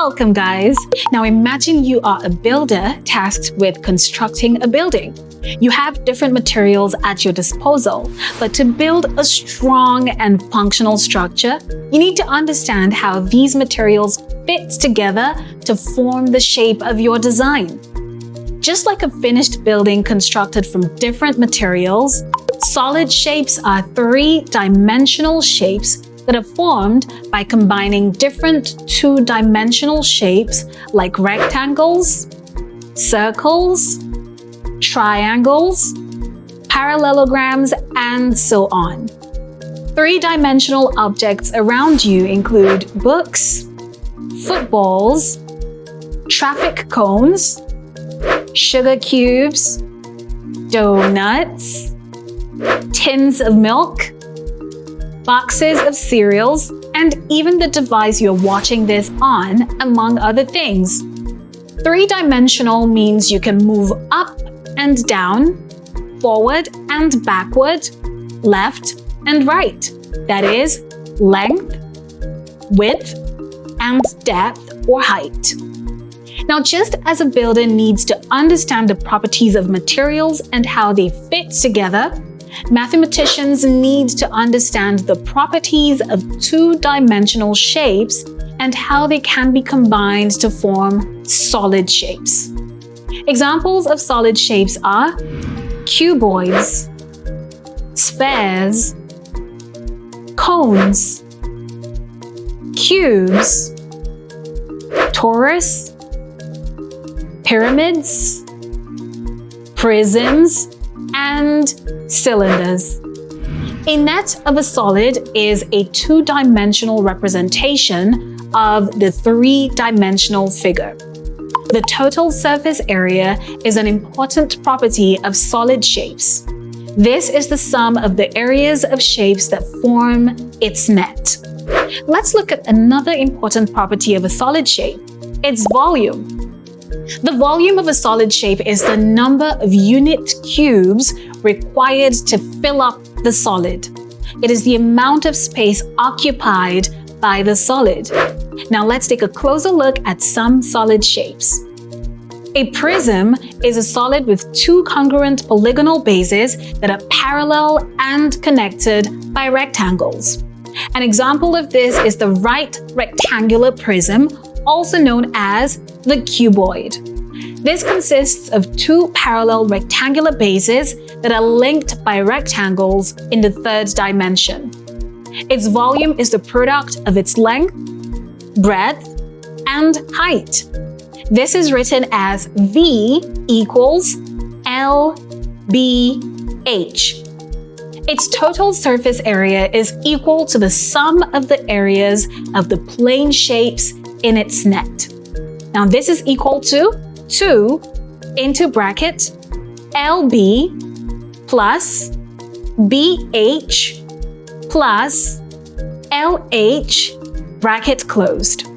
Welcome, guys. Now imagine you are a builder tasked with constructing a building. You have different materials at your disposal, but to build a strong and functional structure, you need to understand how these materials fit together to form the shape of your design. Just like a finished building constructed from different materials, solid shapes are three-dimensional shapes that are formed by combining different two-dimensional shapes like rectangles, circles, triangles, parallelograms, and so on. Three-dimensional objects around you include books, footballs, traffic cones, sugar cubes, donuts, tins of milk, boxes of cereals, and even the device you're watching this on, among other things. Three-dimensional means you can move up and down, forward and backward, left and right. That is, length, width, and depth or height. Now, just as a builder needs to understand the properties of materials and how they fit together, mathematicians need to understand the properties of two-dimensional shapes and how they can be combined to form solid shapes. Examples of solid shapes are cuboids, spheres, cones, cubes, torus, pyramids, prisms, and cylinders. A net of a solid is a two-dimensional representation of the three-dimensional figure. The total surface area is an important property of solid shapes. This is the sum of the areas of shapes that form its net. Let's look at another important property of a solid shape, its volume. The volume of a solid shape is the number of unit cubes required to fill up the solid. It is the amount of space occupied by the solid. Now let's take a closer look at some solid shapes. A prism is a solid with two congruent polygonal bases that are parallel and connected by rectangles. An example of this is the right rectangular prism, also known as the cuboid. This consists of two parallel rectangular bases that are linked by rectangles in the third dimension. Its volume is the product of its length, breadth, and height. This is written as V equals LBH. Its total surface area is equal to the sum of the areas of the plane shapes in its net. Now this is equal to 2 into bracket LB plus BH plus LH bracket closed.